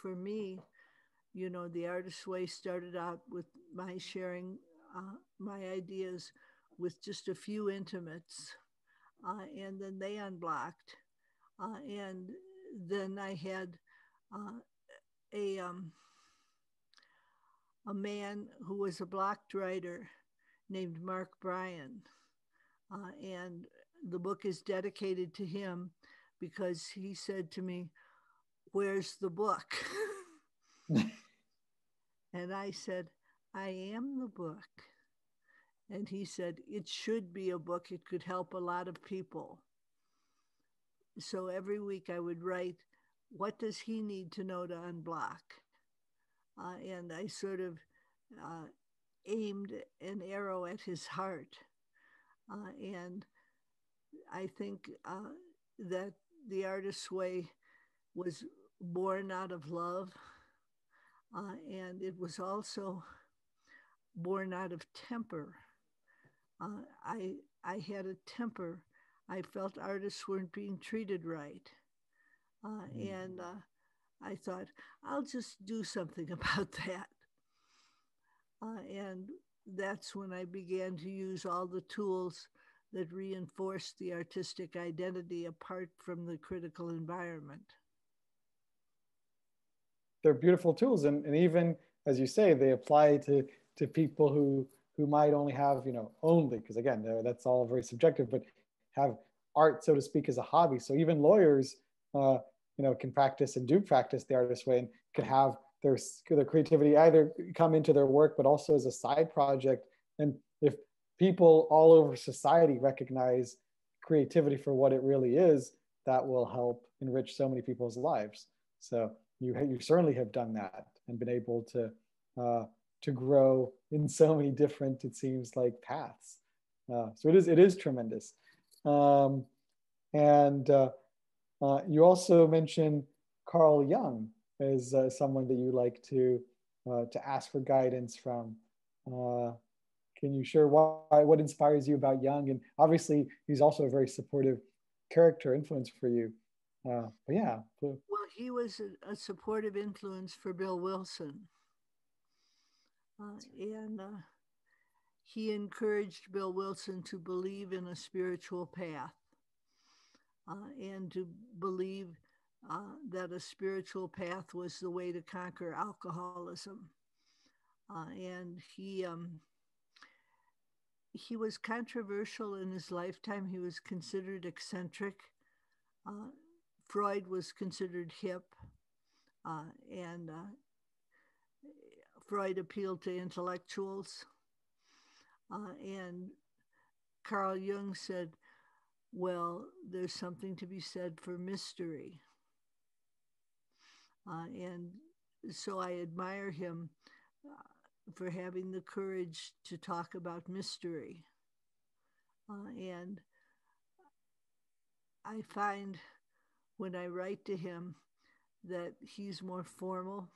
for me, the artist's way started out with my sharing my ideas with just a few intimates, and then they unblocked. And then I had uh, a um, a man who was a blocked writer named Mark Bryan, and the book is dedicated to him because he said to me, "Where's the book?" And I said, "I am the book." And he said, "It should be a book. It could help a lot of people." So every week I would write, "What does he need to know to unblock?" And I sort of uh, aimed an arrow at his heart. And I think that the artist's way was born out of love, and it was also born out of temper. Uh, I I had a temper. I felt artists weren't being treated right, and I thought, I'll just do something about that. And that's when I began to use all the tools that reinforce the artistic identity apart from the critical environment. They're beautiful tools, and even as you say, they apply to people who might only have, only, because again, that's all very subjective, but have art, so to speak, as a hobby. So even lawyers can practice and do practice the artist way, and can have their creativity either come into their work but also as a side project. And if people all over society recognize creativity for what it really is, that will help enrich so many people's lives. So you certainly have done that and been able to grow in so many different, it seems like, paths. So it is tremendous. Um, and you also mentioned Carl Jung as someone that you like to ask for guidance from. Uh, can you share what inspires you about Jung? And obviously, he's also a very supportive character influence for you. But yeah. Well, he was a supportive influence for Bill Wilson. And he encouraged Bill Wilson to believe in a spiritual path, and to believe that a spiritual path was the way to conquer alcoholism. And he was controversial in his lifetime. He was considered eccentric. Uh, Freud was considered hip, and Freud appealed to intellectuals. And Carl Jung said, well, there's something to be said for mystery. And so I admire him for having the courage to talk about mystery. And I find when I write to him that he's more formal.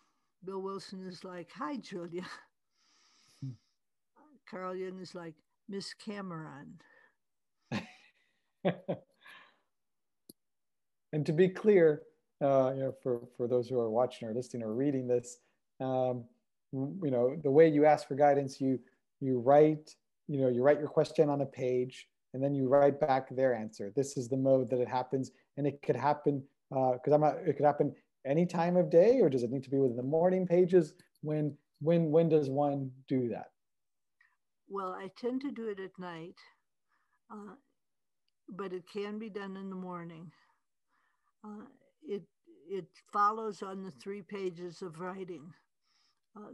Bill Wilson is like, "Hi, Julia." Carl Jung is like, "Miss Cameron." And to be clear, for those who are watching or listening or reading this, the way you ask for guidance, you write, you write your question on a page, and then you write back their answer. This is the mode that it happens, and it could happen because it could happen any time of day, or does it need to be within the morning pages? When does one do that? Well, I tend to do it at night, uh, but it can be done in the morning. Uh, it it follows on the 3 pages of writing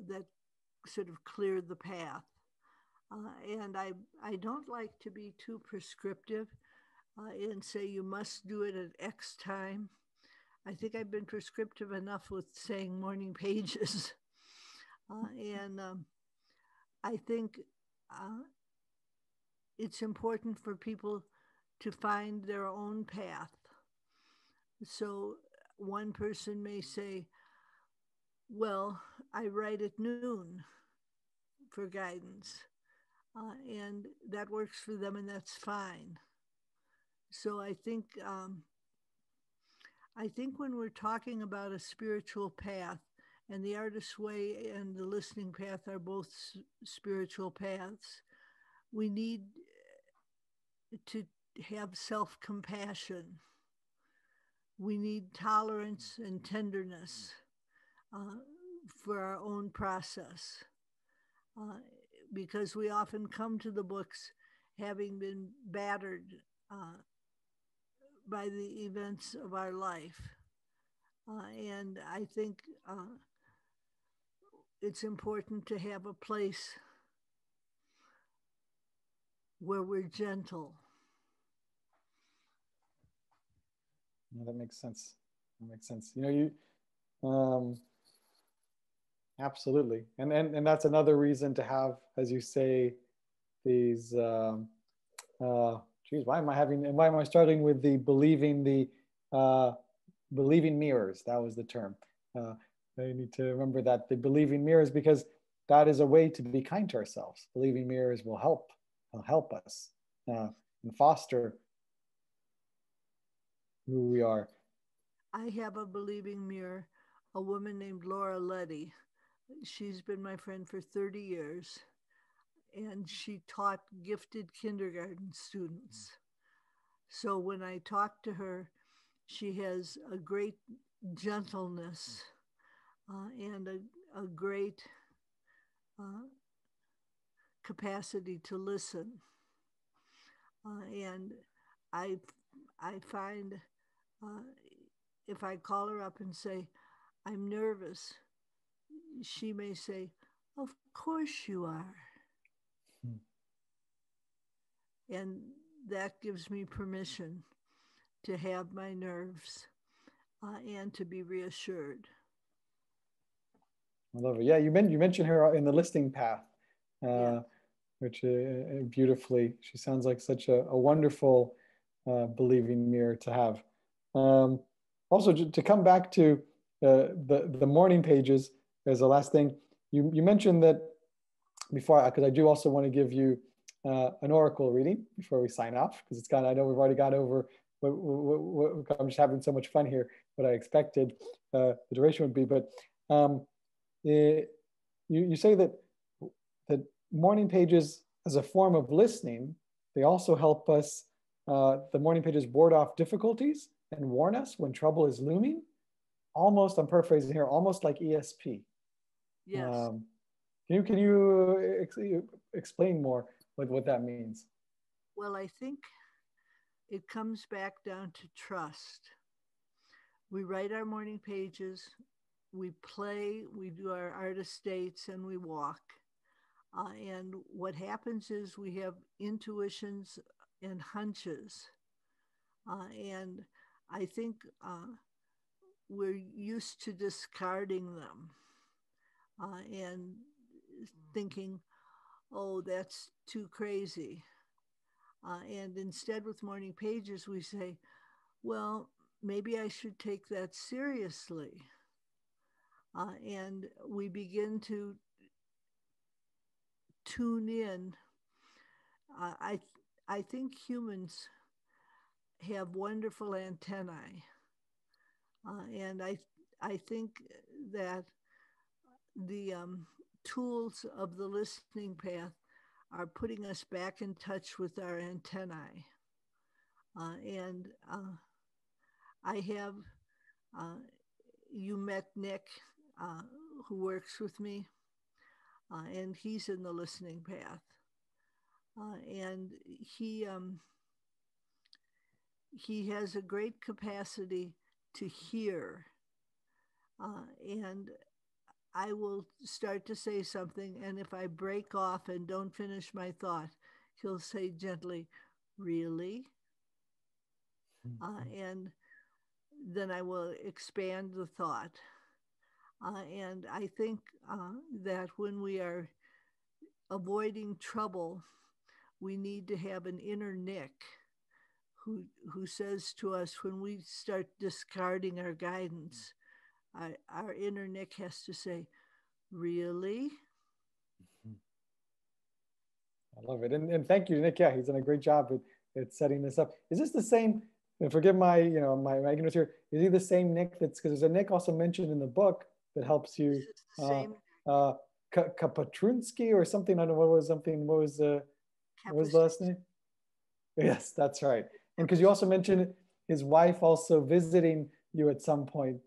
that sort of clear the path. And I don't like to be too prescriptive and say you must do it at X time. I think I've been prescriptive enough with saying morning pages. And I think uh, it's important for people to find their own path. So one person may say, well, I write at noon for guidance. And that works for them, and that's fine. So I think when we're talking about a spiritual path, and the artist's way and the listening path are both spiritual paths, we need to have self compassion. We need tolerance and tenderness uh, for our own process. Uh, because we often come to the books having been battered uh, by the events of our life. And I think it's important to have a place where we're gentle. Yeah, that makes sense. That makes sense. You absolutely, and that's another reason to have, as you say, these. Geez, why am I struggling with the uh, believing mirrors? That was the term. I need to remember that, the believing mirrors, because that is a way to be kind to ourselves. Believing mirrors will help us and foster who we are. I have a believing mirror, a woman named Laura Letty. She's been my friend for 30 years, and she taught gifted kindergarten students. So when I talk to her, she has a great gentleness and a great uh, capacity to listen. And I, I find uh, if I call her up and say, I'm nervous, she may say, of course you are. Hmm. And that gives me permission to have my nerves and to be reassured. I love it. Yeah, you mentioned her in the listing path, Yeah. uh, which beautifully. She sounds like such a wonderful believing mirror to have. Um, Also, to come back to the morning pages as the last thing, you mentioned that before, because I do also want to give you an oracle reading before we sign off, because I know we've already gone over. I'm just having so much fun here. What I expected the duration would be, but you say that morning pages as a form of listening, they also help us. The morning pages ward off difficulties and warn us when trouble is looming. Almost, I'm paraphrasing here, almost like ESP. Yes. Um, can you explain more what that means? Well, I think it comes back down to trust. We write our morning pages, we play, we do our artist states, and we walk. And what happens is we have intuitions and hunches. And I think we're used to discarding them and thinking, oh, that's too crazy. And instead, with morning pages, we say, well, maybe I should take that seriously. And we begin to tune in. Uh, I, I think humans have wonderful antennae. And I think that the tools of the listening path are putting us back in touch with our antennae. And I have, uh, you met Nick, uh, who works with me, and he's in the listening path. And he has a great capacity to hear. And I will start to say something, and if I break off and don't finish my thought, he'll say gently, "Really?" And then I will expand the thought. And I think that when we are avoiding trouble, we need to have an inner Nick who says to us when we start discarding our guidance, our inner Nick has to say, "Really?" I love it. And thank you, Nick. Yeah, he's done a great job at setting this up. Is this the same, and forgive my, my ignorance here, is he the same Nick that's, because there's a Nick also mentioned in the book that helps you, This is the same Kapatrunsky or something, I don't know, what was the last name? Yes, that's right. And because you also mentioned his wife also visiting you at some point.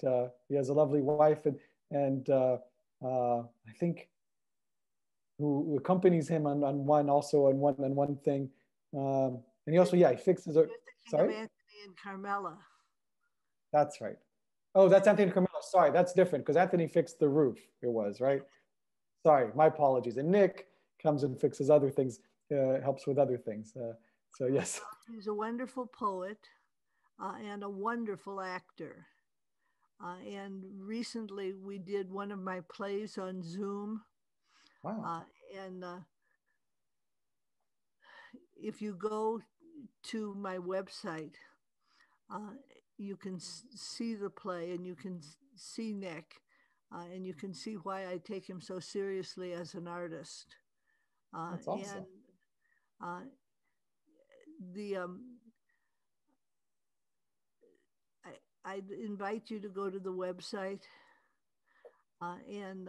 He has a lovely wife, and I think who accompanies him on one thing. And he also, yeah, he fixes it. Sorry? Of Anthony and Carmela. That's right. Oh, that's Anthony and Carmela. Sorry, that's different because Anthony fixed the roof. It was, right? Sorry, my apologies. And Nick comes and fixes other things, helps with other things. So yes. He's a wonderful poet and a wonderful actor. And recently we did one of my plays on Zoom. Wow. And if you go to my website, you can see the play and you can see Nick, and you can see why I take him so seriously as an artist. That's awesome. And I'd invite you to go to the website and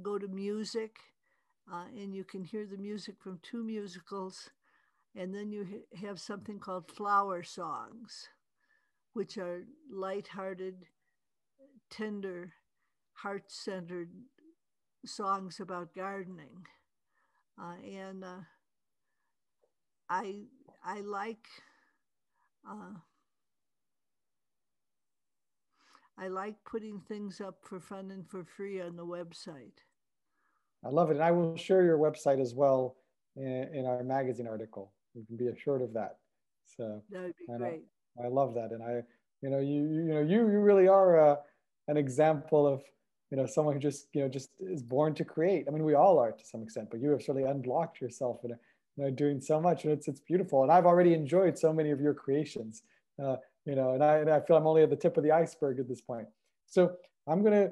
go to music, and you can hear the music from 2 musicals. And then you have something called flower songs, which are lighthearted, tender, heart-centered songs about gardening. And I like putting things up for fun and for free on the website. I love it. And I will share your website as well in our magazine article. You can be assured of that. So that would be great. I love that. And you really are an example of, someone who just is born to create. I mean, we all are to some extent, but you have certainly unblocked yourself and doing so much, and it's beautiful. And I've already enjoyed so many of your creations, and I feel I'm only at the tip of the iceberg at this point. So I'm gonna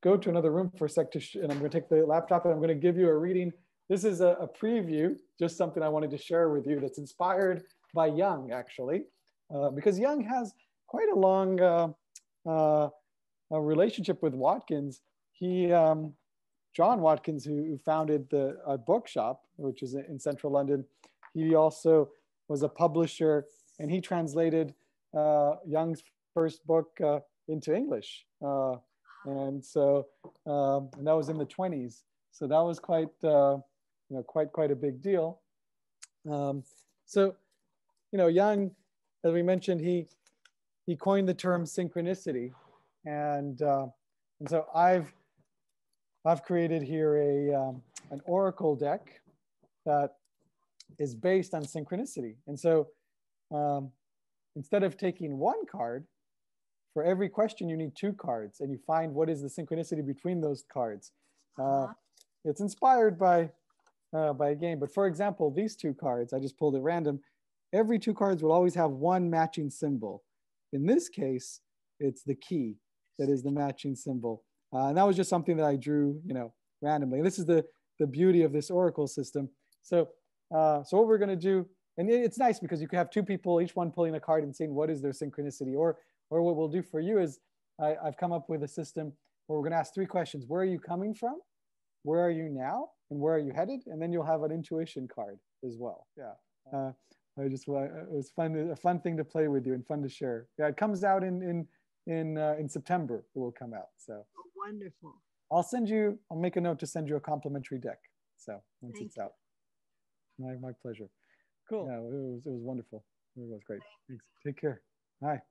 go to another room for a sec and I'm gonna take the laptop and I'm gonna give you a reading. This is a preview, just something I wanted to share with you that's inspired by Jung, actually, because Jung has quite a long a relationship with Watkins. He, John Watkins, who founded the bookshop, which is in central London, he also was a publisher, and he translated Jung's first book into English. And so, and that was in the 1920s. So that was quite a big deal. So, Jung, as we mentioned, he coined the term synchronicity. And so I've created here an oracle deck that is based on synchronicity. And so instead of taking one card, for every question you need 2 cards, and you find what is the synchronicity between those cards. It's inspired by a game. But for example, these 2 cards, I just pulled at random. Every 2 cards will always have one matching symbol. In this case, it's the key that is the matching symbol. And that was just something that I drew, randomly. And this is the beauty of this oracle system. So what we're going to do, and it's nice because you can have 2 people, each one pulling a card and saying what is their synchronicity. Or what we'll do for you is I've come up with a system where we're going to ask 3 questions. Where are you coming from? where are you now and where are you headed? And then you'll have an intuition card as well. Yeah. It was fun, a fun thing to play with you and fun to share. Yeah, it comes out in September. It will come out. So Oh, wonderful. I'll make a note to send you a complimentary deck. So once Thank it's out, my pleasure. Cool. Yeah, it was wonderful. It was great. Thanks. Take care. Bye.